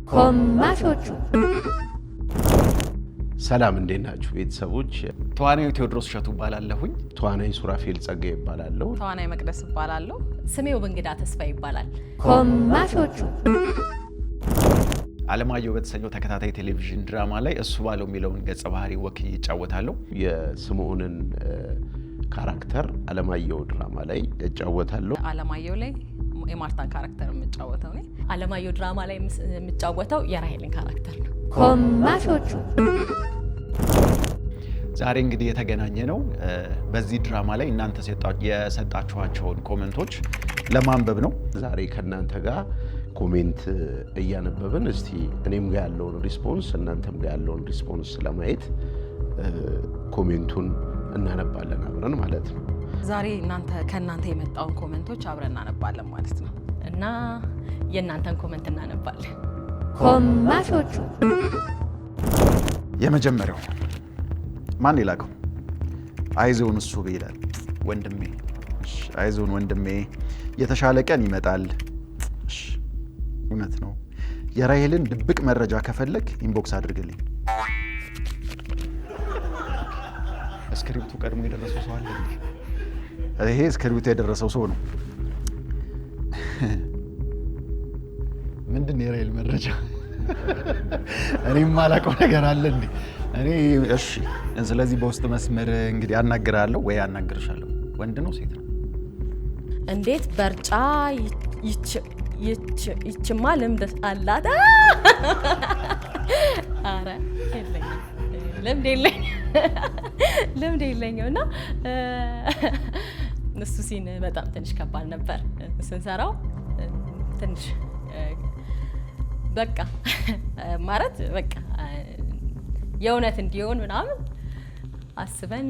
ኮማሾቹ ሰላም እንዴት ናችሁ ቤተሰቦች? ተዋናዩ ቴዎድሮስ ሸቱ ይባላለሁኝ። ተዋናይ ሱራፌል ጸጋዬ ይባላለሁ። ተዋናይ መቅደስ ይባላለሁ። ስሜው በእንግዳ ተስፋ ይባላል። ኮማሾቹ አለማየሁ በተሰኘው ተከታታይ ቴሌቪዥን ድራማ ላይ እሱ ባለው የሚለውን ገጸ ባህሪ ወክዬ እጫወታለሁ። የስምዖንን ካራክተር አለማየሁ ድራማ ላይ እጫወታለሁ። አለማየሁ ላይ የማርታን ካራክተር የምጫወተው ነኝ። አለማየሁ ድራማ ላይ የምጫወተው የራሄልን ካራክተር ነው። ኮማሾቹ ዛሬ እንግዲህ የተገናኘ ነው በዚህ ድራማ ላይ እናንተ የሰጣችኋቸውን ኮሜንቶች ለማንበብ ነው። ዛሬ ከእናንተ ጋር ኮሜንት እያነበብን እስቲ እኔም ጋር ያለውን ሪስፖንስ እናንተም ጋር ያለውን ሪስፖንስ ለማየት ኮሜንቱን እናነባለን አብረን ማለት ነው። ዛሬ ከእናንተ የመጣውን ኮሜንቶች አብረን እናነባለን ማለት ነው እና የእናንተን ኮሜንት እናነባለን። ኮማሾቹ የመጀመሪያው ማን ይላከው? አይዞን እሱ ይላል። ወንድሜ አይዞን ወንድሜ፣ የተሻለ ቀን ይመጣል። እውነት ነው። የራሄልን ድብቅ መረጃ ከፈለክ ኢንቦክስ አድርግልኝ። ስክሪፕቱ ቀድሞ የደረሰው ሰው አለ እንዴ? ይሄ ስክሪፕቱ የደረሰው ሰው ነው። ምንድን የራሄል መረጃ? እኔም ማላውቀው ነገር አለ እንዴ? እሺ፣ ስለዚህ በውስጥ መስመር እንግዲህ አናግራለሁ ወይ አናግርሻለሁ። ወንድ ነው ሴት ነው? እንዴት በርጫ ይችማ ልምድ አላት። አረ የለኝም፣ ልምድ የለኝም እና እሱ ሲን በጣም ትንሽ ከባድ ነበር ስንሰራው። ትንሽ በቃ ማለት በቃ የእውነት እንዲሆን ምናምን አስበን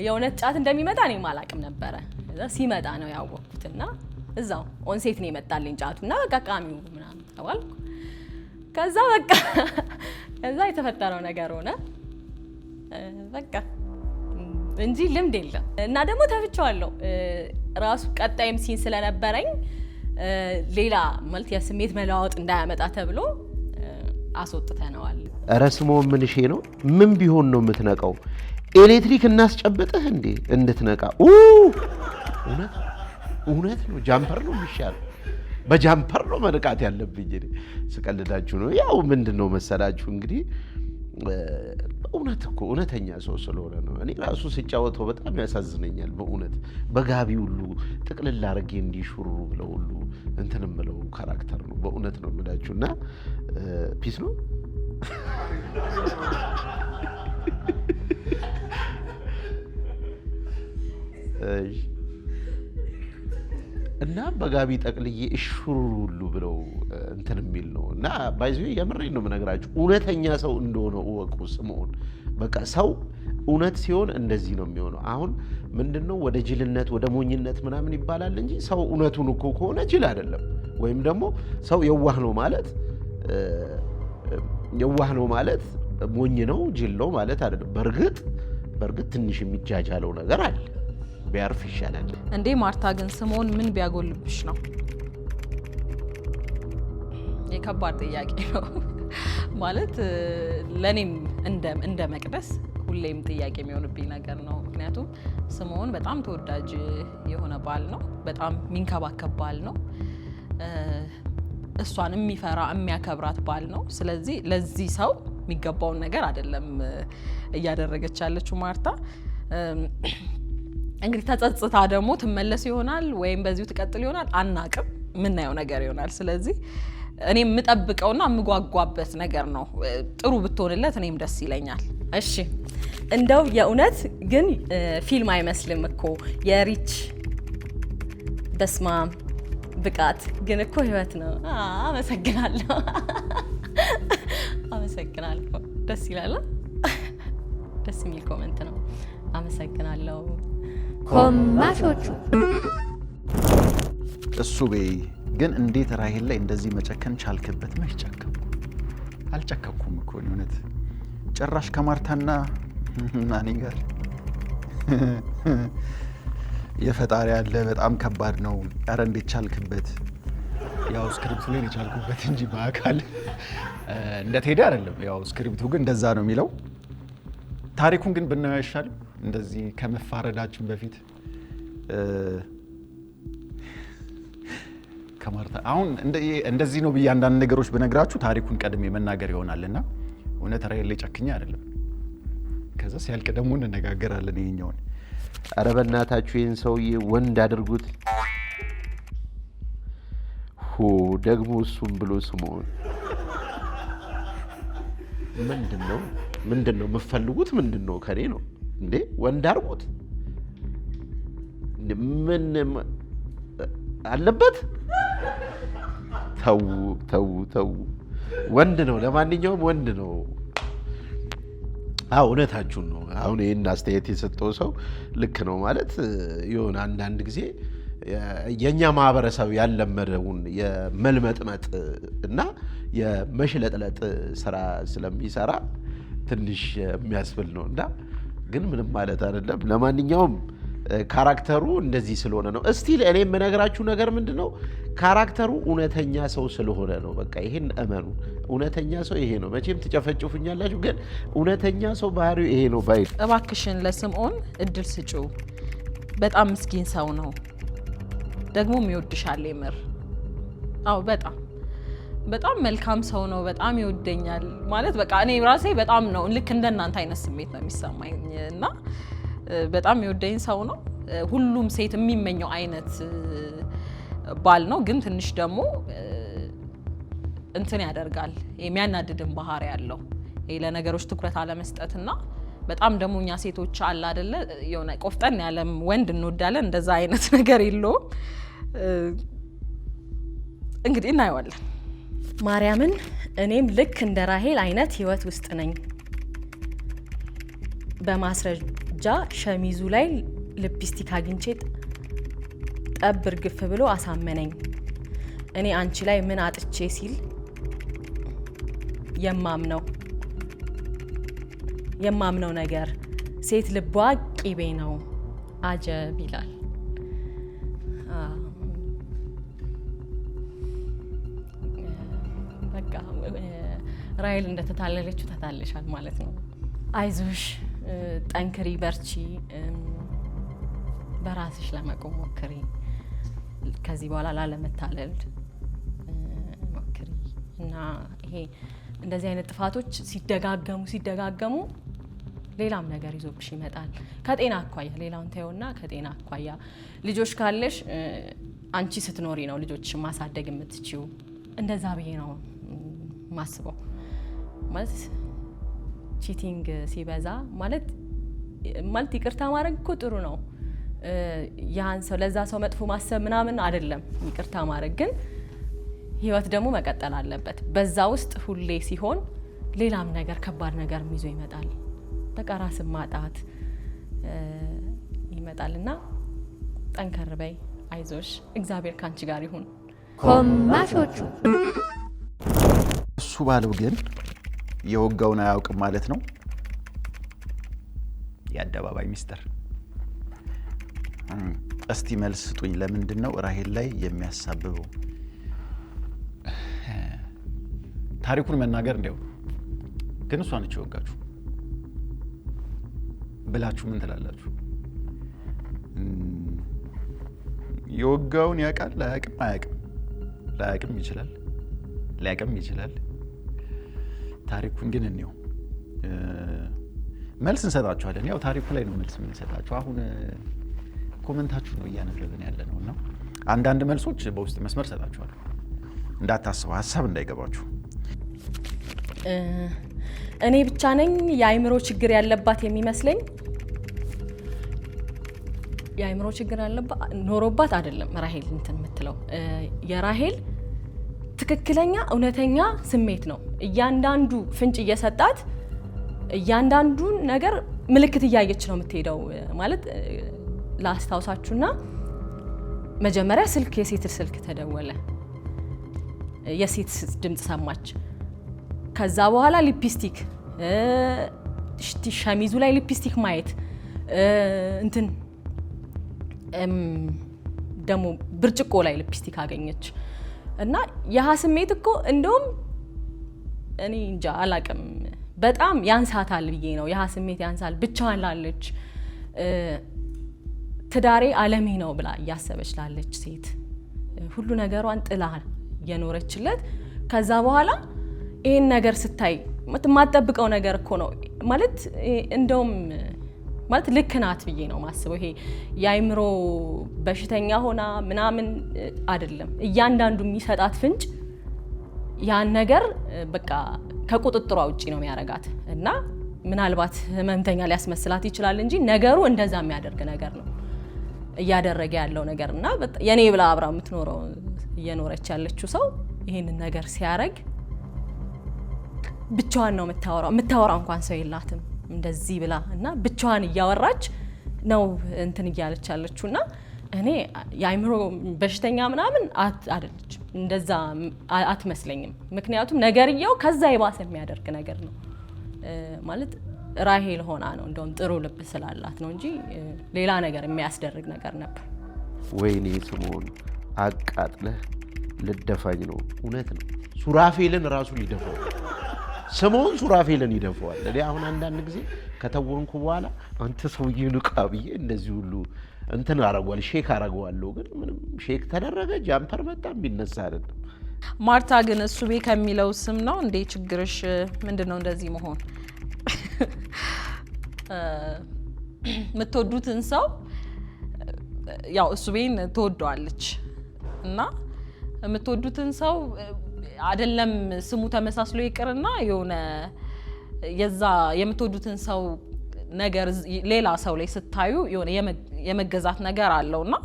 የእውነት ጫት እንደሚመጣ እኔም አላውቅም ነበረ። ሲመጣ ነው ያወቅኩትና እዛው ኦንሴት ነው የመጣልኝ ጫቱና በቃ ቃሚው ምናምን ተባልኩ። ከዛ የተፈጠረው ነገር ሆነ በቃ እንጂ ልምድ የለም። እና ደግሞ ተፍቼዋለሁ ራሱ ቀጣይም ሲን ስለነበረኝ ሌላ ማለት የስሜት መለዋወጥ እንዳያመጣ ተብሎ አስወጥተነዋል። ኧረ ስምዖን ምንሼ ነው? ምን ቢሆን ነው የምትነቃው? ኤሌክትሪክ እናስጨብጥህ እንዴ እንድትነቃ? እውነት ነው። ጃምፐር ነው የሚሻለው። በጃምፐር ነው መንቃት ያለብኝ። ስቀልዳችሁ ነው። ያው ምንድነው መሰላችሁ እንግዲህ በእውነት እኮ እውነተኛ ሰው ስለሆነ ነው። እኔ ራሱ ስጫወተው በጣም ያሳዝነኛል በእውነት። በጋቢ ሁሉ ጥቅልል አድርጌ እንዲሹሩ ብለው ሁሉ እንትን የምለው ካራክተር ነው በእውነት ነው የምላችሁ። እና ፒስ ነው እና በጋቢ ጠቅልዬ እሹሩ ሁሉ ብለው እንትን የሚል ነው። እና ባይዙ የምሬን ነው የምነግራችሁ። እውነተኛ ሰው እንደሆነ እወቁ ስምዖን። በቃ ሰው እውነት ሲሆን እንደዚህ ነው የሚሆነው። አሁን ምንድነው ወደ ጅልነት ወደ ሞኝነት ምናምን ይባላል እንጂ ሰው እውነቱን እኮ ከሆነ ጅል አይደለም። ወይም ደግሞ ሰው የዋህ ነው ማለት ሞኝ ነው ጅል ነው ማለት አይደለም። በእርግጥ ትንሽ የሚጃጃለው ነገር አለ። ቢያርፍ ይሻላል እንዴ። ማርታ ግን ስምዖን ምን ቢያጎልብሽ ነው? የከባድ ጥያቄ ነው ማለት ለኔም እንደ መቅደስ ሁሌም ጥያቄ የሚሆንብኝ ነገር ነው። ምክንያቱም ስምዖን በጣም ተወዳጅ የሆነ ባል ነው። በጣም የሚንከባከብ ባል ነው። እሷን የሚፈራ የሚያከብራት ባል ነው። ስለዚህ ለዚህ ሰው የሚገባውን ነገር አይደለም እያደረገች ያለችው ማርታ። እንግዲህ ተጸጽታ ደግሞ ትመለስ ይሆናል ወይም በዚሁ ትቀጥል ይሆናል አናቅም። የምናየው ነገር ይሆናል። ስለዚህ እኔ የምጠብቀውና የምጓጓበት ነገር ነው። ጥሩ ብትሆንለት እኔም ደስ ይለኛል። እሺ እንደው የእውነት ግን ፊልም አይመስልም እኮ የሪች በስማም ብቃት ግን እኮ ህይወት ነው። አመሰግናለሁ። ደስ ይላል። ደስ የሚል ኮሜንት ነው። አመሰግናለሁ። ኮማሾቹ እሱ ግን እንዴት ራሄል ላይ እንደዚህ መጨከን ቻልክበት? መች ጨከንኩ? አልጨከንኩም እኮ እውነት። ጭራሽ ከማርታና እኔ ጋር የፈጣሪ ያለ በጣም ከባድ ነው። ኧረ እንዴት ቻልክበት? ያው ስክሪፕቱ ላይ የቻልኩበት እንጂ በአካል እንደ ቴዲ አይደለም። ያው ስክሪፕቱ ግን እንደዛ ነው የሚለው። ታሪኩን ግን ብናየው አይሻልም? እንደዚህ ከመፋረዳችን በፊት ከማርታ አሁን እንደዚህ ነው ብዬ አንዳንድ ነገሮች በነግራችሁ ታሪኩን ቀድሜ መናገር ይሆናልና እውነት ራይል ላይ ጨክኛ አይደለም። ከዛ ሲያልቅ ደግሞ እንነጋገራለን ይሄኛውን። ኧረ በእናታችሁ ይህን ሰውዬ ወንድ አድርጉት። ደግሞ እሱም ብሎ ስምኦን ምንድን ነው የምትፈልጉት? ምንድን ነው ከኔ ነው እንዴ? ወንድ አድርጉት። ምን አለበት? ተው ወንድ ነው። ለማንኛውም ወንድ ነው። እውነታችሁን ነው። አሁን ይህን አስተያየት የሰጠው ሰው ልክ ነው ማለት የሆነ አንዳንድ ጊዜ የኛ ማህበረሰብ ያለመደውን የመልመጥመጥ እና የመሽለጥለጥ ስራ ስለሚሰራ ትንሽ የሚያስብል ነው እና ግን ምንም ማለት አይደለም። ለማንኛውም ካራክተሩ እንደዚህ ስለሆነ ነው። እስቲ እኔ የምነግራችሁ ነገር ምንድነው? ካራክተሩ እውነተኛ ሰው ስለሆነ ነው። በቃ ይሄን እመኑ። እውነተኛ ሰው ይሄ ነው። መቼም ትጨፈጭፉኛላችሁ፣ ግን እውነተኛ ሰው ባህሪው ይሄ ነው ባይ። እባክሽን ለስምኦን እድል ስጪው። በጣም ምስኪን ሰው ነው፣ ደግሞ ይወድሻል የምር። በጣም መልካም ሰው ነው። በጣም ይወደኛል ማለት በቃ እኔ ራሴ በጣም ነው ልክ እንደናንተ አይነት ስሜት ነው የሚሰማኝ እና በጣም ይወደኝ ሰው ነው። ሁሉም ሴት የሚመኘው አይነት ባል ነው። ግን ትንሽ ደግሞ እንትን ያደርጋል፣ የሚያናድድም ባህሪ ያለው ለነገሮች ትኩረት አለመስጠትና በጣም ደግሞ እኛ ሴቶች አለ አይደለ የሆነ ቆፍጠን ያለም ወንድ እንወዳለን። እንደዛ አይነት ነገር የለውም። እንግዲህ እናየዋለን። ማርያምን እኔም ልክ እንደ ራሄል አይነት ህይወት ውስጥ ነኝ። በማስረጃ ሸሚዙ ላይ ሊፕስቲክ አግኝቼ ጠብ እርግፍ ብሎ አሳመነኝ። እኔ አንቺ ላይ ምን አጥቼ ሲል የማምነው ነገር ሴት ልቧ ቂቤ ነው አጀብ ይላል። በቃ ራሄል እንደተታለለችው ተታለሻል ማለት ነው። አይዞሽ፣ ጠንክሪ፣ በርቺ፣ በራስሽ ለመቆም ሞክሪ፣ ከዚህ በኋላ ላለመታለል ሞክሪ እና ይሄ እንደዚህ አይነት ጥፋቶች ሲደጋገሙ ሌላም ነገር ይዞብሽ ይመጣል። ከጤና አኳያ ሌላውን ተይውና ከጤና አኳያ ልጆች ካለሽ አንቺ ስትኖሪ ነው ልጆችሽን ማሳደግ የምትችይው። እንደዛ ብዬ ነው ማስበው። ማለት ቺቲንግ ሲበዛ ማለት ይቅርታ ማድረግ እኮ ጥሩ ነው። ያን ሰው ለዛ ሰው መጥፎ ማሰብ ምናምን አይደለም ይቅርታ ማድረግ፣ ግን ህይወት ደግሞ መቀጠል አለበት። በዛ ውስጥ ሁሌ ሲሆን ሌላም ነገር ከባድ ነገር ይዞ ይመጣል። በቃ ራስን ማጣት ይመጣልና ጠንከር በይ፣ አይዞሽ፣ እግዚአብሔር ካንቺ ጋር ይሁን። ኮማሾቹ እሱ ባለው ግን የወጋውን አያውቅም ማለት ነው። የአደባባይ ሚስጥር። እስቲ መልስ ስጡኝ። ለምንድን ነው ራሄል ላይ የሚያሳብበው? ታሪኩን መናገር እንዲያው ግን እሷ ነች የወጋችሁ ብላችሁ ምን ትላላችሁ? የወጋውን ያውቃል? ላያውቅም ይችላል፣ ሊያውቅም ይችላል። ታሪኩን ግን እንየው። መልስ እንሰጣችኋለን። ያው ታሪኩ ላይ ነው መልስ የምንሰጣችሁ። አሁን ኮመንታችሁ ነው እያነበብን ያለ ነው እና አንዳንድ መልሶች በውስጥ መስመር ሰጣችኋለሁ። እንዳታስቡ፣ ሀሳብ እንዳይገባችሁ። እኔ ብቻ ነኝ የአእምሮ ችግር ያለባት የሚመስለኝ። የአእምሮ ችግር ኖሮባት አይደለም ራሄል እንትን የምትለው። የራሄል ትክክለኛ እውነተኛ ስሜት ነው። እያንዳንዱ ፍንጭ እየሰጣት እያንዳንዱን ነገር ምልክት እያየች ነው የምትሄደው። ማለት ላስታውሳችሁና መጀመሪያ የሴት ስልክ ተደወለ፣ የሴት ድምፅ ሰማች። ከዛ በኋላ ሊፕስቲክ፣ ሸሚዙ ላይ ሊፕስቲክ ማየት፣ እንትን ደግሞ ብርጭቆ ላይ ሊፕስቲክ አገኘች። እና ያ ስሜት እኮ እንደውም እኔ እንጃ አላቅም በጣም ያንሳታል ብዬ ነው ያ ስሜት ያንሳል ብቻዋን ላለች ትዳሬ ዓለሜ ነው ብላ ያሰበች ላለች ሴት ሁሉ ነገሯን ጥላ የኖረችለት ከዛ በኋላ ይሄን ነገር ስታይ ማትጠብቀው ነገር እኮ ነው ማለት እንደውም ማለት ልክ ናት ብዬ ነው ማስበው ይሄ ያይምሮ በሽተኛ ሆና ምናምን አይደለም እያንዳንዱ የሚሰጣት ፍንጭ ያን ነገር በቃ ከቁጥጥሯ ውጪ ነው የሚያረጋት እና ምናልባት ህመምተኛ ሊያስመስላት ይችላል እንጂ ነገሩ እንደዛ የሚያደርግ ነገር ነው እያደረገ ያለው ነገርና የኔ ብላ አብራ የምትኖረው እየኖረች ያለችው ሰው ይሄንን ነገር ሲያረግ ብቻዋን ነው የምታወራው እንኳን ሰው የላትም እንደዚህ ብላ እና ብቻዋን እያወራች ነው እንትን እያለች ያለችውና እኔ ያይምሮ በሽተኛ ምናምን አይደለች እንደዛ አትመስለኝም ምክንያቱም ነገርየው ከዛ ይባሰ የሚያደርግ ነገር ነው ማለት ራሄል ሆና ነው እንደውም ጥሩ ልብ ስላላት ነው እንጂ ሌላ ነገር የሚያስደርግ ነገር ነበር ወይኔ ስምዖን አቃጥለህ ልደፋኝ ነው እውነት ነው ሱራፌልን ራሱ ይደፋው ስምዖን ሱራፌልን ይደፋዋል እኔ አሁን አንዳንድ ጊዜ ከተወንኩ በኋላ አንተ ሰውዬ ንቃ ብዬ እንደዚህ ሁሉ እንትን አረጋዋል ሼክ አረጋዋለሁ ግን ምንም ሼክ ተደረገ ጃምፐር በጣም ቢነሳ አይደለም ማርታ ግን እሱ ቤ ከሚለው ስም ነው እንዴ ችግርሽ ምንድነው እንደዚህ መሆን የምትወዱትን ሰው ያው እሱ ቤን ትወደዋለች እና የምትወዱትን ሰው አይደለም ስሙ ተመሳስሎ ይቅርና የሆነ የዛ የምትወዱትን ሰው ነገር ሌላ ሰው ላይ ስታዩ የሆነ የመገዛት ነገር አለውና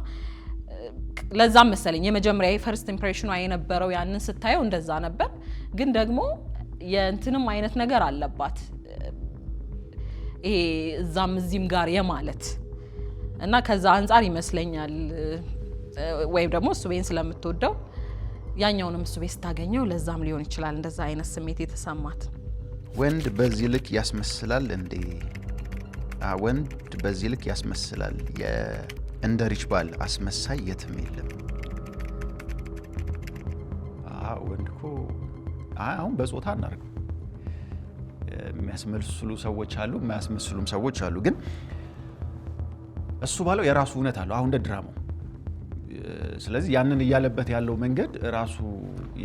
ለዛም መሰለኝ የመጀመሪያ የፈርስት ኢምፕሬሽኑ የነበረው ያንን ስታየው እንደዛ ነበር ግን ደግሞ የእንትንም አይነት ነገር አለባት ይሄ እዛም እዚህም ጋር የማለት እና ከዛ አንፃር ይመስለኛል ወይም ደግሞ እሱ ቤን ስለምትወደው ያኛውንም እሱ ቤት ስታገኘው ለዛም ሊሆን ይችላል እንደዛ አይነት ስሜት የተሰማት ወንድ በዚህ ልክ ያስመስላል እንዴ ወንድ በዚህ ልክ ያስመስላል እንደ ሪች ባል አስመሳይ የትም የለም ወንድኮ አሁን በጾታ እናርገው የሚያስመስሉ ሰዎች አሉ የማያስመስሉም ሰዎች አሉ ግን እሱ ባለው የራሱ እውነት አለው አሁን እንደ ድራማው ስለዚህ ያንን እያለበት ያለው መንገድ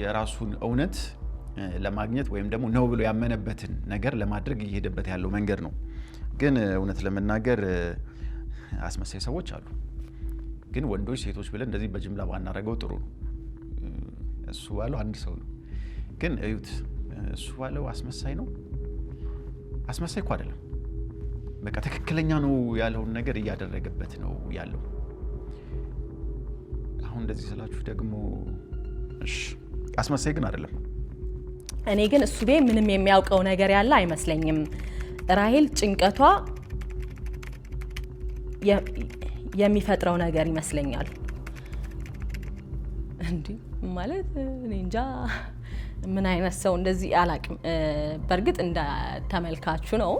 የራሱን እውነት ለማግኘት ወይም ደግሞ ነው ብሎ ያመነበትን ነገር ለማድረግ እየሄደበት ያለው መንገድ ነው ግን እውነት ለመናገር አስመሳይ ሰዎች አሉ ግን ወንዶች ሴቶች ብለን እንደዚህ በጅምላ ባናረገው ጥሩ ነው እሱ ባለው አንድ ሰው ነው ግን እዩት እሱ ባለው አስመሳይ ነው አስመሳይ እኮ አይደለም በቃ ትክክለኛ ነው ያለውን ነገር እያደረገበት ነው ያለው አሁን እንደዚህ ስላችሁ ደግሞ እሺ አስመሳይ ግን አይደለም እኔ ግን እሱ ቤ ምንም የሚያውቀው ነገር ያለ አይመስለኝም ራሄል ጭንቀቷ የሚፈጥረው ነገር ይመስለኛል እንዴ ማለት እኔ እንጃ ምን አይነት ሰው እንደዚህ አላቅም በርግጥ እንደ ተመልካቹ ነው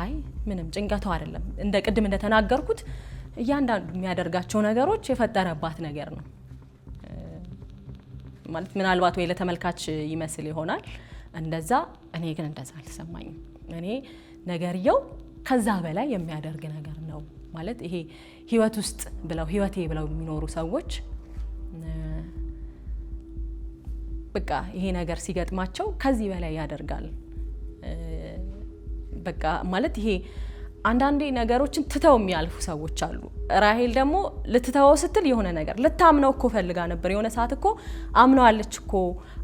አይ ምንም ጭንቀቷ አይደለም እንደ ቅድም እንደተናገርኩት እያንዳንዱ የሚያደርጋቸው ነገሮች የፈጠረባት ነገር ነው ማለት ምናልባት ወይ ለተመልካች ይመስል ይሆናል እንደዛ እኔ ግን እንደዛ አልተሰማኝም እኔ ነገርየው ከዛ በላይ የሚያደርግ ነገር ነው ማለት ይሄ ህይወት ውስጥ ብለው ህይወቴ ብለው የሚኖሩ ሰዎች በቃ ይሄ ነገር ሲገጥማቸው ከዚህ በላይ ያደርጋል በቃ ማለት ይሄ አንዳንዴ ነገሮችን ትተው የሚያልፉ ሰዎች አሉ ራሄል ደግሞ ልትተው ስትል የሆነ ነገር ልታምነው እኮ ፈልጋ ነበር የሆነ ሰዓት እኮ አምነዋለች እኮ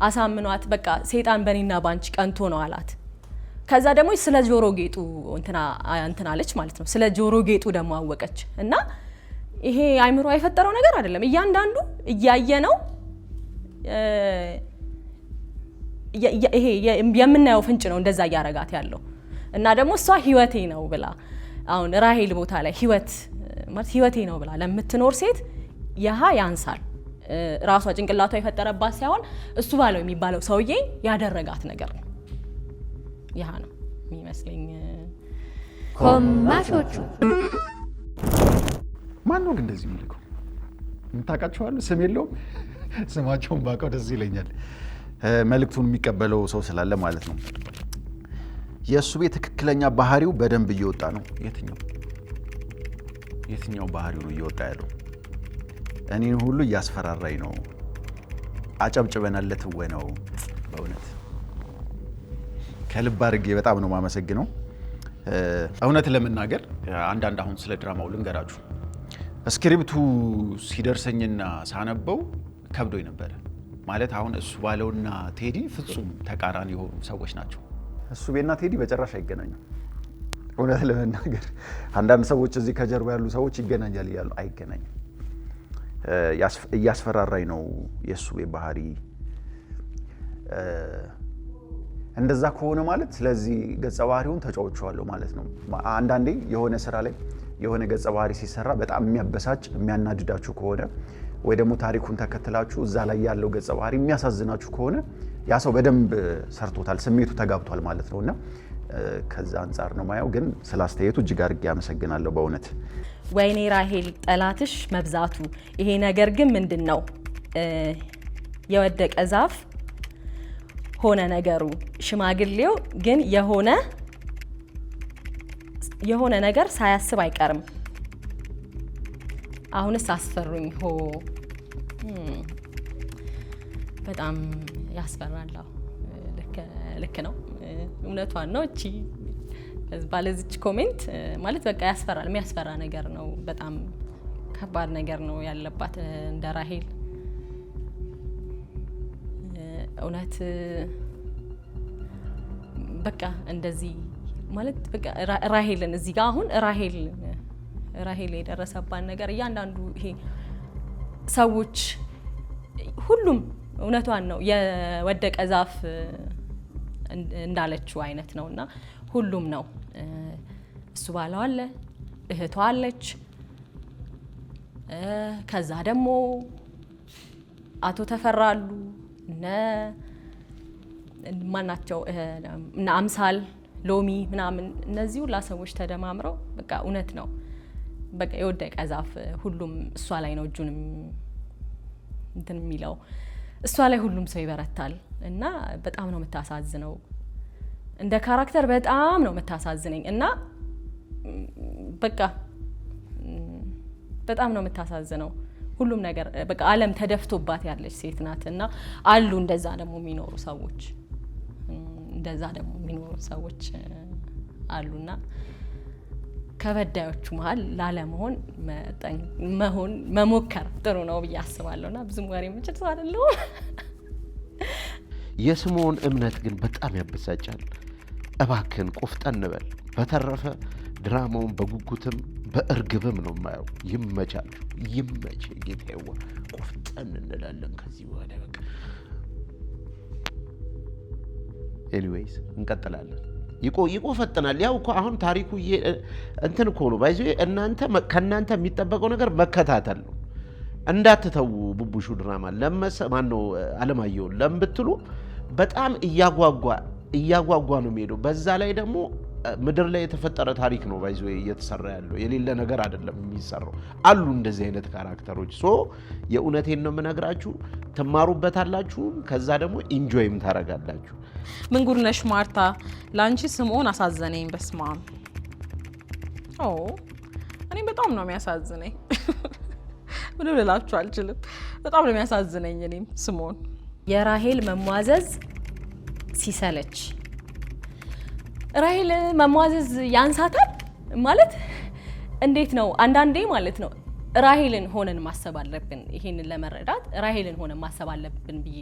አሳምኗት በቃ ሰይጣን በኔና ባንቺ ቀንቶ ነው አላት ከዛ ደግሞ ስለ ጆሮ ጌጡ እንትና አለች ማለት ነው ስለ ጆሮ ጌጡ ደግሞ አወቀች እና ይሄ አይምሮ አይፈጠረው ነገር አይደለም እያንዳንዱ እያየ ነው ይሄ የምናየው ፍንጭ ነው እንደዛ ያረጋት ያለው እና ደግሞ እሷ ህይወቴ ነው ብላ አሁን ራሄል ቦታ ላይ ህይወት ማለት ህይወቴ ነው ብላ ለምትኖር ሴት ያሃ ያንሳል ራሷ ጭንቅላቷ የፈጠረባት ሳይሆን እሱ ባለው የሚባለው ሰውዬ ያደረጋት ነገር ነው ያሃ ነው የሚመስለኝ ኮማሾቹ ማን ነው እንደዚህ የሚልከው የምታውቃቸዋለሁ ስም የለውም ስማቸውን ባውቀው ደስ ይለኛል። መልእክቱን የሚቀበለው ሰው ስላለ ማለት ነው። የእሱ ቤት ትክክለኛ ባህሪው በደንብ እየወጣ ነው። የትኛው ባህሪው ነው እየወጣ ያለው? እኔን ሁሉ እያስፈራራኝ ነው። አጨብጭበናለት ነው። በእውነት ከልብ አድርጌ በጣም ነው የማመሰግነው። እውነት ለመናገር አንዳንድ አሁን ስለ ድራማው ልንገራችሁ። ስክሪፕቱ ሲደርሰኝና ሳነበው ከብዶኝ ነበረ። ማለት አሁን እሱ ባለውና ቴዲ ፍጹም ተቃራኒ የሆኑ ሰዎች ናቸው። እሱ ቤና ቴዲ በጭራሽ አይገናኙም። እውነት ለመናገር አንዳንድ ሰዎች እዚህ ከጀርባ ያሉ ሰዎች ይገናኛል እያሉ አይገናኝም። እያስፈራራኝ ነው የእሱ ቤት ባህሪ። እንደዛ ከሆነ ማለት ስለዚህ ገጸ ባህሪውን ተጫውቼዋለሁ ማለት ነው። አንዳንዴ የሆነ ስራ ላይ የሆነ ገጸ ባህሪ ሲሰራ በጣም የሚያበሳጭ የሚያናድዳችሁ ከሆነ ወይ ደግሞ ታሪኩን ተከትላችሁ እዛ ላይ ያለው ገጸ ባህሪ የሚያሳዝናችሁ ከሆነ ያ ሰው በደንብ ሰርቶታል፣ ስሜቱ ተጋብቷል ማለት ነውና ከዛ አንፃር ነው ማየው። ግን ስላስተያየቱ እጅግ አድርጌ አመሰግናለሁ በእውነት። ወይኔ ራሄል ጠላትሽ መብዛቱ፣ ይሄ ነገር ግን ምንድነው? የወደቀ ዛፍ ሆነ ነገሩ። ሽማግሌው ግን የሆነ ነገር ሳያስብ አይቀርም። አሁንስ አስፈሩኝ ሆ በጣም ያስፈራል። ልክ ነው፣ እውነቷን ነው። እቺ ባለዚች ኮሜንት ማለት በቃ ያስፈራል። የሚያስፈራ ነገር ነው። በጣም ከባድ ነገር ነው ያለባት እንደ ራሄል። እውነት በቃ እንደዚህ ማለት በቃ ራሄልን እዚህ ጋር አሁን ራሄል የደረሰባን ነገር እያንዳንዱ ይሄ ሰዎች ሁሉም እውነቷን ነው የወደቀ ዛፍ እንዳለችው አይነት ነውና ሁሉም ነው። እሱ ባለው አለ፣ እህቷ አለች፣ ከዛ ደግሞ አቶ ተፈራሉ ማናቸው እና አምሳል ሎሚ ምናምን እነዚህ ሁላ ሰዎች ተደማምረው በቃ እውነት ነው በቃ የወደቀ ዛፍ ሁሉም እሷ ላይ ነው እጁንም እንትን የሚለው እሷ ላይ ሁሉም ሰው ይበረታል እና በጣም ነው የምታሳዝነው። እንደ ካራክተር በጣም ነው የምታሳዝነኝ እና በቃ በጣም ነው የምታሳዝነው። ሁሉም ነገር በቃ ዓለም ተደፍቶባት ያለች ሴት ናት እና አሉ እንደዛ ደግሞ የሚኖሩ ሰዎች አሉና ከበዳዮቹ መሀል ላለመሆን መሞከር ጥሩ ነው ብዬ አስባለሁና ብዙም ወሬ ምጭት አይደለም። የስምዖን እምነት ግን በጣም ያበሳጫል። እባክን ቆፍጠን በል። በተረፈ ድራማውን በጉጉትም በእርግብም ነው የማየው። ይመቻችሁ፣ ይመች ጌታዬዋ። ቆፍጠን እንላለን ከዚህ በኋላ በቃ። ኤኒዌይስ እንቀጥላለን። ይቆፈጥናል። ያው እኮ አሁን ታሪኩ እንትን እኮ ነው ባይዘ እናንተ ከናንተ የሚጠበቀው ነገር መከታተል ነው። እንዳትተው ቡቡሹ ድራማ ማነው አለማየሁ ለምብትሉ በጣም እያጓጓ ነው የሚሄደው። በዛ ላይ ደግሞ ምድር ላይ የተፈጠረ ታሪክ ነው ባይዘ እየተሰራ ያለው የሌለ ነገር አይደለም የሚሰራው። አሉ እንደዚህ አይነት ካራክተሮች የእውነቴን ነው የምነግራችሁ። ትማሩበታላችሁ፣ ከዛ ደግሞ ኢንጆይም ታረጋላችሁ። ምን ጉድ ነሽ ማርታ፣ ላንቺ ስምዖን አሳዘነኝ። በስማም እኔ በጣም ነው የሚያሳዝነኝ። ምንም ልላችሁ አልችልም። በጣም ነው የሚያሳዝነኝ እኔም ስምዖን። የራሄል መሟዘዝ ሲሰለች፣ ራሄል መሟዘዝ ያንሳታል ማለት እንዴት ነው? አንዳንዴ ማለት ነው ራሄልን ሆነን ማሰብ አለብን። ይሄንን ለመረዳት ራሄልን ሆነን ማሰብ አለብን ብዬ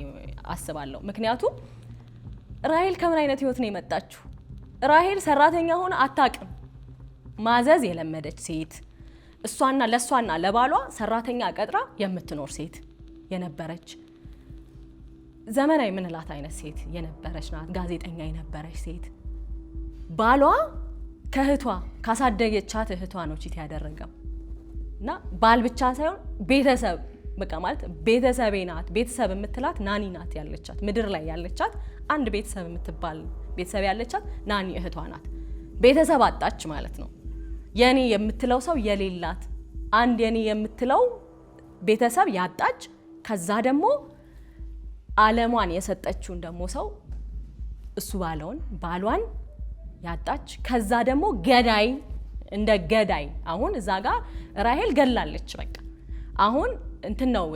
አስባለሁ። ምክንያቱም ራሄል ከምን አይነት ህይወት ነው የመጣችው? ራሄል ሰራተኛ ሆነ አታውቅም። ማዘዝ የለመደች ሴት፣ ለእሷና ለባሏ ሰራተኛ ቀጥራ የምትኖር ሴት የነበረች ዘመናዊ ምንላት አይነት ሴት የነበረች ናት። ጋዜጠኛ የነበረች ሴት ባሏ ከእህቷ ካሳደገቻት እህቷ ነው ቺት ያደረገው እና ባል ብቻ ሳይሆን ቤተሰብ በቃ ማለት ቤተሰቤ ናት። ቤተሰብ የምትላት ናኒ ናት ያለቻት ምድር ላይ ያለቻት አንድ ቤተሰብ የምትባል ቤተሰብ ያለቻት ናኒ እህቷ ናት። ቤተሰብ አጣች ማለት ነው። የኔ የምትለው ሰው የሌላት አንድ የኔ የምትለው ቤተሰብ ያጣች ከዛ ደግሞ ዓለሟን የሰጠችውን ደግሞ ሰው እሱ ባሏን ያጣች ከዛ ደግሞ ገዳይ እንደ ገዳይ አሁን እዛ ጋር ራሄል ገላለች በቃ አሁን እንትን ነው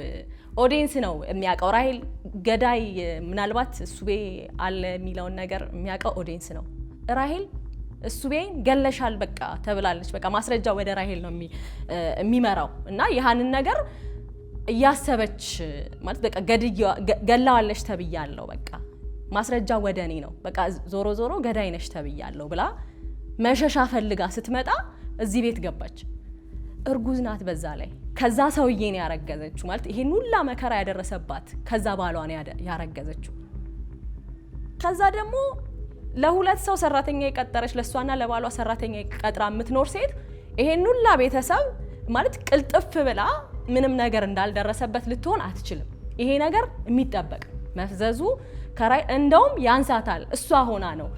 ኦዲየንስ ነው የሚያቀው ራሄል ገዳይ ምናልባት እሱቤ አለ የሚለውን ነገር የሚያቀው ኦዲየንስ ነው ራሄል እሱቤን ገለሻል በቃ ተብላለች በቃ ማስረጃ ወደ ራሄል ነው የሚመራው እና ያንን ነገር እያሰበች ማለት በቃ ገላዋለች ተብያለሁ በቃ ማስረጃ ወደ እኔ ነው በቃ ዞሮ ገዳይ ነሽ ተብያለሁ ብላ መሸሻ ፈልጋ ስትመጣ እዚህ ቤት ገባች እርጉዝ ናት በዛ ላይ ከዛ ሰውዬ ነው ያረገዘችው ማለት ይሄን ሁላ መከራ ያደረሰባት ከዛ ባሏ ነው ያረገዘችው ከዛ ደግሞ ለሁለት ሰው ሰራተኛ የቀጠረች ለሷና ለባሏ ሰራተኛ ቀጥራ የምትኖር ሴት ይሄን ሁላ ቤተሰብ ማለት ቅልጥፍ ብላ ምንም ነገር እንዳልደረሰበት ልትሆን አትችልም ይሄ ነገር የሚጠበቅ መፍዘዙ ከራይ እንደውም ያንሳታል እሷ ሆና ነው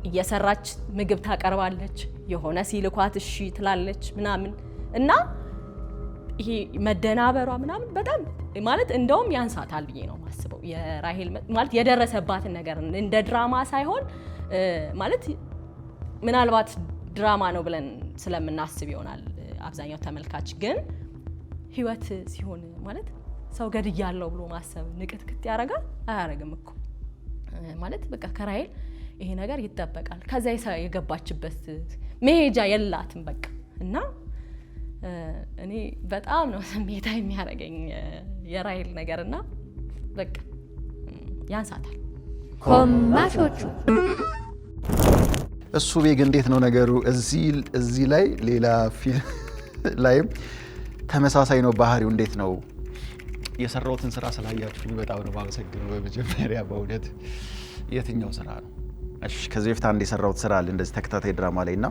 እየሰራች ምግብ ታቀርባለች የሆነ ሲልኳት እሺ ትላለች ምናምን እና ይሄ መደናበሯ ምናምን በጣም ማለት እንደውም ያንሳታል ብዬ ነው ማስበው የራሄል ማለት የደረሰባትን ነገር እንደ ድራማ ሳይሆን ማለት ምናልባት ድራማ ነው ብለን ስለምናስብ ይሆናል አብዛኛው ተመልካች ግን ህይወት ሲሆን ማለት ሰው ገድያለሁ ብሎ ማሰብ ንቅትክት ያረጋል አያረግም እኮ ማለት በቃ ከራሄል ይሄ ነገር ይጠበቃል ከዛ የገባችበት መሄጃ የላትም በቃ እና እኔ በጣም ነው ስሜታዊ የሚያረጋኝ የራሄል ነገርና በቃ ያንሳታል ኮማሾቹ እሱ ቤግ እንዴት ነው ነገሩ እዚህ ላይ ሌላ ፊልም ላይም ተመሳሳይ ነው ባህሪው እንዴት ነው የሰራውትን ስራ ስላያችሁኝ በጣም ነው ማመሰግነው በመጀመሪያ በእውነት የትኛው ስራ ነው እሺ ከዚህ በፊት አንድ የሰራውት ስራ አለ እንደዚህ ተከታታይ ድራማ ላይና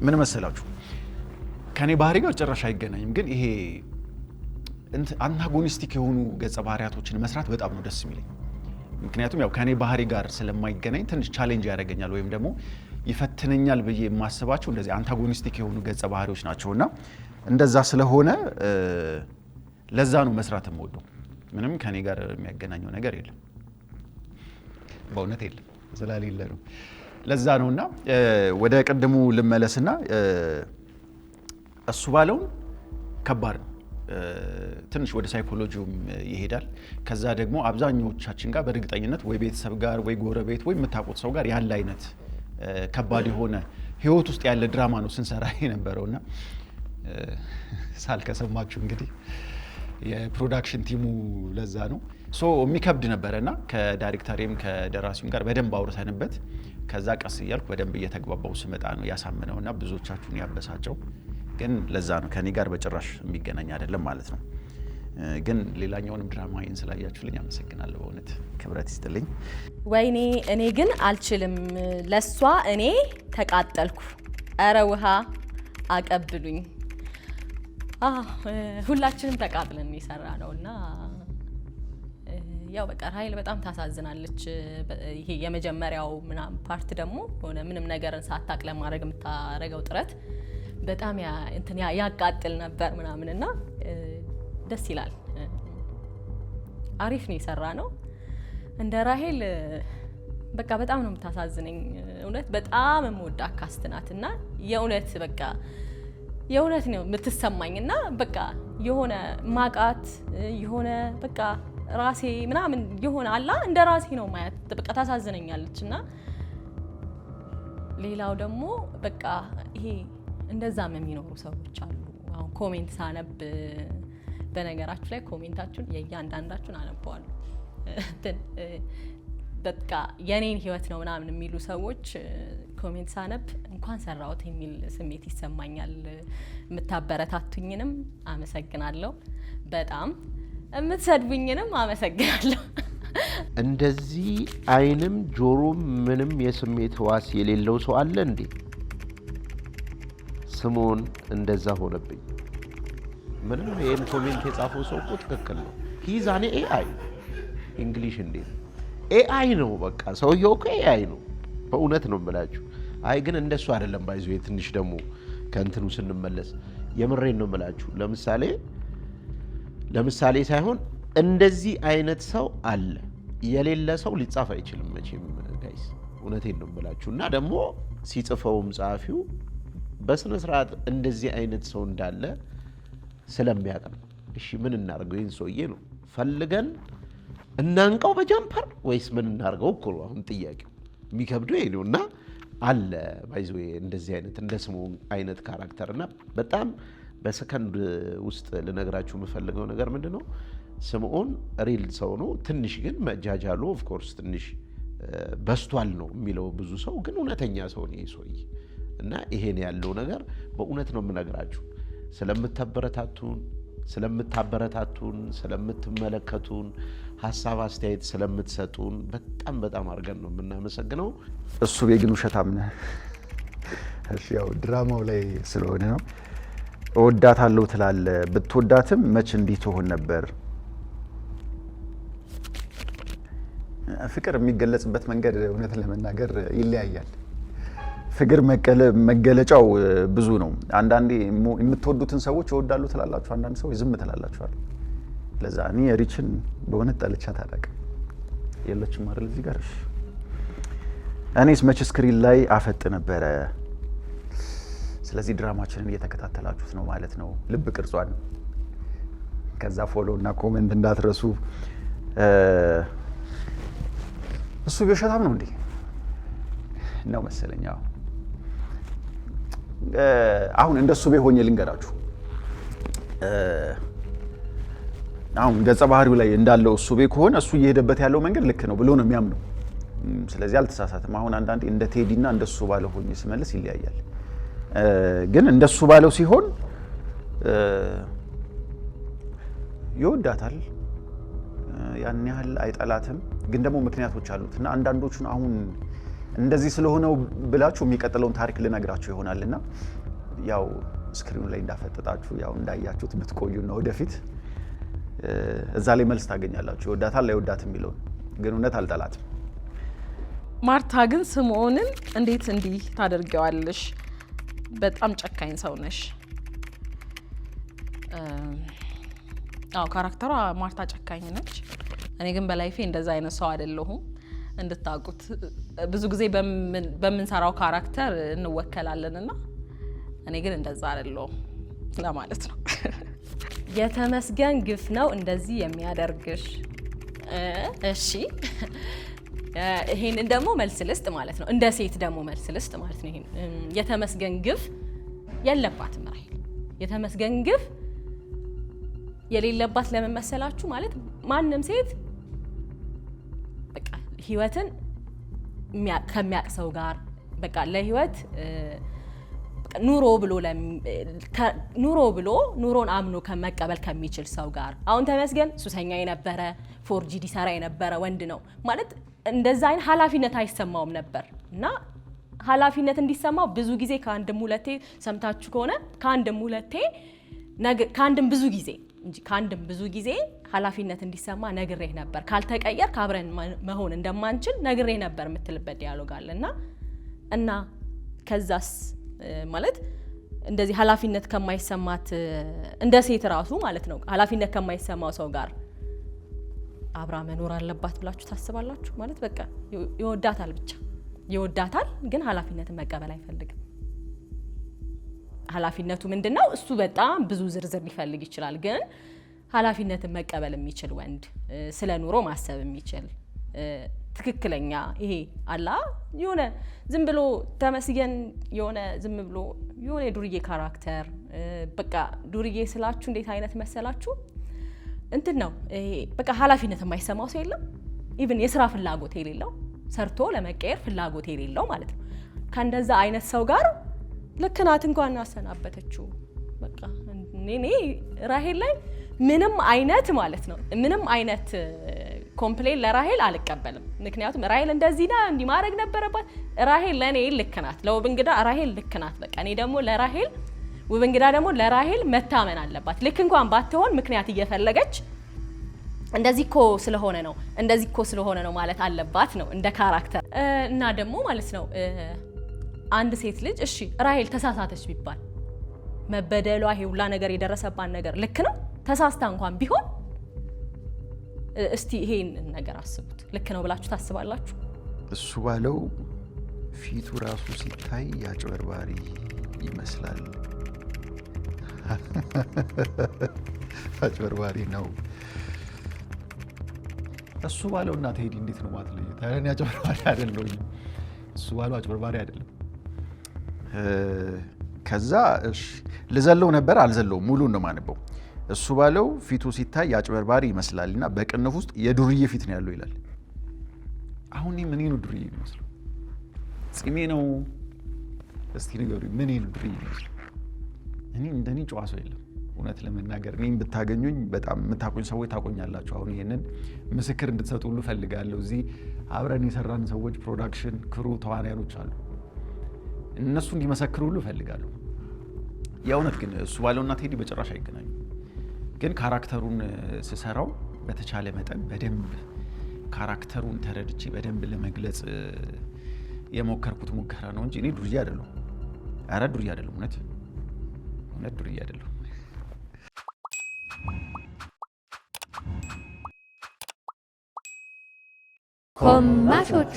ምን መሰላችሁ ከኔ ባህሪ ጋር ጭራሽ አይገናኝም ግን ይሄ አንታጎኒስቲክ የሆኑ ገጸ ባህሪያቶችን መስራት በጣም ነው ደስ የሚለኝ ምክንያቱም ያው ከኔ ባህሪ ጋር ስለማይገናኝ ትንሽ ቻሌንጅ ያደርገኛል ወይም ደግሞ ይፈትነኛል ብዬ የማስባቸው እንደዚህ አንታጎኒስቲክ የሆኑ ገጸ ባህሪዎች ናቸውና እንደዛ ስለሆነ ለዛ ነው መስራት የምወደው ምንም ከኔ ጋር የሚያገናኘው ነገር የለም በእውነት የለም ስለሌለ ነው ለዛ ነውና ወደ ቀድሙ ልመለስና እሱ ባለው ከባድ ነው ትንሽ ወደ ሳይኮሎጂውም ይሄዳል ከዛ ደግሞ አብዛኞቻችን ጋር በእርግጠኝነት ወይ ቤተሰብ ጋር ወይ ጎረቤት ወይ የምታውቁት ሰው ጋር ያለ አይነት ከባድ የሆነ ህይወት ውስጥ ያለ ድራማ ነው ስንሰራ የነበረውና ሳልከሰማችሁ እንግዲህ የፕሮዳክሽን ቲሙ ለዛ ነው ሶ የሚከብድ ነበርና ከዳይሬክተሪም ከደራሲውም ጋር በደንብ አውርተንበት ከዛ ቀስ እያልኩ በደንብ እየተግባባው ስመጣ ነው ያሳምነውና ብዙዎቻችሁን ያበሳጨው ግን ለዛ ነው ከኔ ጋር በጭራሽ የሚገናኝ አይደለም ማለት ነው ግን ሌላኛውንም ድራማዬን ስላያችሁልኝ አመሰግናለሁ በእውነት ክብረት ይስጥልኝ ወይኔ እኔ ግን አልችልም ለሷ እኔ ተቃጠልኩ አረ ውሃ አቀብሉኝ ሁላችንም ተቃጥለን ይሰራ ነውና ያው በቃ ራሄል በጣም ታሳዝናለች ይሄ የመጀመሪያው ምናምን ፓርት ደግሞ ሆነ ምንም ነገርን ሳታቅ ለማድረግ የምታረገው ጥረት በጣም ያቃጥል ነበር ምናምንና ደስ ይላል አሪፍ ነው የሰራ ነው እንደ ራሄል በቃ በጣም ነው የምታሳዝነኝ እውነት በጣም የምወዳ ካስት ናትና የእውነት በቃ የእውነት ነው የምትሰማኝና በቃ የሆነ ማቃት የሆነ በቃ ራሴ ምናምን የሆነ አላ እንደ ራሴ ነው ማያት በቃ ታሳዝነኛለችና ሌላው ደግሞ በቃ ይሄ እንደዛም የሚኖሩ ሰዎች አሉ አሁን ኮሜንት ሳነብ በነገራችሁ ላይ ኮሜንታችሁን የእያንዳንዳችሁን አነበዋለሁ በቃ የኔን ህይወት ነው ምናምን የሚሉ ሰዎች ኮሜንት ሳነብ እንኳን ሰራውት የሚል ስሜት ይሰማኛል የምታበረታቱኝንም አመሰግናለሁ በጣም የምትሰድቡኝንም አመሰግናለሁ እንደዚህ አይንም ጆሮም ምንም የስሜት ህዋስ የሌለው ሰው አለ እንዴ ስሞን እንደዛ ሆነብኝ ምንም ይሄን ኮሜንት የጻፈው ሰው እኮ ትክክል ነው ሂዛኔ ኤአይ እንግሊሽ እንዴ ኤአይ ነው በቃ ሰውየው እኮ ኤአይ ነው በእውነት ነው የምላችሁ አይ ግን እንደሱ አይደለም ባይዞ ትንሽ ደግሞ ከእንትኑ ስንመለስ የምሬን ነው የምላችሁ ለምሳሌ ለምሳሌ ሳይሆን እንደዚህ አይነት ሰው አለ የሌለ ሰው ሊጻፍ አይችልም መቼም ጋይስ እውነቴን ነው ብላችሁ እና ደግሞ ሲጽፈውም ጻፊው በስነ ስርዓት እንደዚህ አይነት ሰው እንዳለ ስለሚያውቅ ነው። እሺ ምን እናርገው ይህን ሰውዬ ነው ፈልገን እናንቀው በጃምፐር ወይስ ምን እናርገው እኮ ነው አሁን ጥያቄው የሚከብደው ይሄ ነውና አለ ባይዘው እንደዚህ አይነት እንደ ስምዖን አይነት ካራክተርና በጣም በሰከንድ ውስጥ ልነግራችሁ የምፈልገው ነገር ምንድነው ስምዖን ሪል ሰው ነው ትንሽ ግን መጃጃሉ ኦፍ ኮርስ ትንሽ በስቷል ነው የሚለው ብዙ ሰው ግን እውነተኛ ሰው ነው ይሄ ሰውዬ እና ይሄን ያለው ነገር በእውነት ነው የምነግራችሁ ስለምታበረታቱን ስለምትመለከቱን ሐሳብ አስተያየት ስለምትሰጡን በጣም በጣም አድርገን ነው የምናመሰግነው። እሱ ግን ውሸታም ነህ። እሺ ያው ድራማው ላይ ስለሆነ ነው። እወዳታለሁ ትላለህ። ብትወዳትም መች እንዲህ ትሆን ነበር? ፍቅር የሚገለጽበት መንገድ እውነት ለመናገር ይለያያል። ፍቅር መገለጫው ብዙ ነው። አንዳንዴ የምትወዱትን ሰዎች እወዳለሁ ትላላችሁ፣ አንዳንድ ሰዎች ዝም ትላላችኋል። ለዛ እኔ ሪችን በእውነት ጠልቻት አላውቅም። የለችም አይደል እዚህ ጋር። እኔስ መች ስክሪን ላይ አፈጥ ነበረ። ስለዚህ ድራማችንን እየተከታተላችሁት ነው ማለት ነው። ልብ ቅርጿን ከዛ ፎሎ እና ኮሜንት እንዳትረሱ። እሱ ውሸታም ነው እንዴ? ነው መሰለኝ። አሁን እንደሱ ሆኜ ልንገራችሁ። አሁን ገጸ ባህሪው ላይ እንዳለው እሱ ከሆነ እሱ እየሄደበት ያለው መንገድ ልክ ነው ብሎ ነው የሚያምነው። ስለዚህ አልተሳሳተም። አሁን አንዳንዴ እንደ ቴዲና እንደሱ ባለው ሆኜ ስመልስ ይለያያል። ግን እንደሱ ባለው ሲሆን ይወዳታል፣ ያን ያህል አይጠላትም። ግን ደግሞ ምክንያቶች አሉት እና አንዳንዶቹን አሁን እንደዚህ ስለሆነው ብላችሁ የሚቀጥለውን ታሪክ ልነግራችሁ ይሆናልና ያው ስክሪኑ ላይ እንዳፈጠጣችሁ ያው እንዳያችሁት ብትቆዩና ወደፊት እዛ ላይ መልስ ታገኛላችሁ። ይወዳታል አይወዳትም የሚለውን ግን እውነት አልጠላትም። ማርታ ግን ስምዖንን እንዴት እንዲህ ታደርጊዋለሽ? በጣም ጨካኝ ሰው ነሽ። ካራክተሯ ማርታ ጨካኝ ነች። እኔ ግን በላይፌ እንደዛ አይነት ሰው አይደለሁም እንድታውቁት። ብዙ ጊዜ በምንሰራው ካራክተር እንወከላለንና እኔ ግን እንደዛ አይደለሁም ለማለት ነው። የተመስገን ግፍ ነው እንደዚህ የሚያደርግሽ። እሺ ይሄንን ደግሞ መልስ ልስጥ ማለት ነው። እንደ ሴት ደግሞ መልስ ልስጥ ማለት ነው። ይሄን የተመስገን ግፍ የለባትም ራሄል። የተመስገን ግፍ የሌለባት ለምን መሰላችሁ? ማለት ማንም ሴት በቃ ህይወትን ከሚያቅ ሰው ጋር በቃ ለህይወት ኑሮ ብሎ ኑሮን አምኖ ከመቀበል ከሚችል ሰው ጋር። አሁን ተመስገን ሱሰኛ የነበረ ፎርጂዲ ሰራ የነበረ ወንድ ነው ማለት እንደዛ አይነት ኃላፊነት አይሰማውም ነበር እና ኃላፊነት እንዲሰማው ብዙ ጊዜ ከአንድም ሁለቴ ሰምታችሁ ከሆነ ከአንድም ብዙ ጊዜ ኃላፊነት እንዲሰማ ነግሬህ ነበር፣ ካልተቀየር ካብረን መሆን እንደማንችል ነግሬህ ነበር የምትልበት ዲያሎግ አለና እና ከዛስ ማለት እንደዚህ ኃላፊነት ከማይሰማት እንደ ሴት ራሱ ማለት ነው ኃላፊነት ከማይሰማው ሰው ጋር አብራ መኖር አለባት ብላችሁ ታስባላችሁ? ማለት በቃ ይወዳታል፣ ብቻ ይወዳታል፣ ግን ኃላፊነትን መቀበል አይፈልግም። ኃላፊነቱ ምንድነው? እሱ በጣም ብዙ ዝርዝር ሊፈልግ ይችላል፣ ግን ኃላፊነትን መቀበል የሚችል ወንድ፣ ስለ ኑሮ ማሰብ የሚችል ትክክለኛ ይሄ አላ የሆነ ዝም ብሎ ተመስገን የሆነ ዝም ብሎ የሆነ ዱርዬ ካራክተር በቃ ዱርዬ ስላችሁ እንዴት አይነት መሰላችሁ? እንትን ነው ይሄ በቃ ኃላፊነት የማይሰማው ሰው የለም። ኢቭን የስራ ፍላጎት የሌለው ሰርቶ ለመቀየር ፍላጎት የሌለው ማለት ነው። ከእንደዛ አይነት ሰው ጋር ልክ ናት እንኳን አሰናበተችው። በቃ እኔ ራሄል ላይ ምንም አይነት ማለት ነው ምንም አይነት ኮምፕሌን ለራሄል አልቀበልም። ምክንያቱም ራሄል እንደዚህ ና እንዲህ ማድረግ ነበረባት። ራሄል ለኔ ልክ ናት፣ ለውብንግዳ ራሄል ልክ ናት። በቃ እኔ ደግሞ ለራሄል ውብንግዳ ደግሞ ለራሄል መታመን አለባት። ልክ እንኳን ባትሆን ምክንያት እየፈለገች እንደዚህ እኮ ስለሆነ ነው ማለት አለባት ነው እንደ ካራክተር። እና ደግሞ ማለት ነው አንድ ሴት ልጅ እሺ ራሄል ተሳሳተች ቢባል መበደሏ ይሄ ሁላ ነገር የደረሰባት ነገር ልክ ነው ተሳስታ እንኳን ቢሆን እስቲ ይሄን ነገር አስቡት። ልክ ነው ብላችሁ ታስባላችሁ? እሱ ባለው ፊቱ ራሱ ሲታይ ያጭበርባሪ ይመስላል። አጭበርባሪ ነው እሱ ባለው። እና ቴዲ እንዴት ነው ማትለይ? ታዲያ አጭበርባሪ አይደለም። እሱ ባለው አጭበርባሪ አይደለም። ከዛ እሺ ልዘለው ነበር አልዘለው ሙሉን ነው ማነበው። እሱ ባለው ፊቱ ሲታይ ያጭበርባሪ ይመስላልና በቅንፍ ውስጥ የዱርዬ ፊት ነው ያለው ይላል። አሁን ምን ነው ዱርዬ ይመስላል? ጺሜ ነው? እስቲ ንገሩኝ፣ ምን ነው ዱርዬ ይመስላል? እኔ እንደኔ ጨዋ ሰው የለም እውነት ለመናገር። እኔም ብታገኙኝ በጣም የምታቆኝ ሰዎች ታቆኛላችሁ። አሁን ይሄንን ምስክር እንድትሰጡ ሁሉ ፈልጋለሁ። እዚህ አብረን የሰራን ሰዎች ፕሮዳክሽን ክሩ ተዋናዮች አሉ። እነሱ እንዲመሰክሩ ሁሉ ፈልጋለሁ። የእውነት ግን እሱ ባለውና ቴዲ በጭራሽ አይገናኙ። ግን ካራክተሩን ስሰራው በተቻለ መጠን በደንብ ካራክተሩን ተረድቼ በደንብ ለመግለጽ የሞከርኩት ሙከራ ነው እንጂ እኔ ዱርዬ አይደለሁም። ኧረ ዱርዬ አይደለሁም። እውነት ዱርዬ አይደለሁም። ኮማሾቹ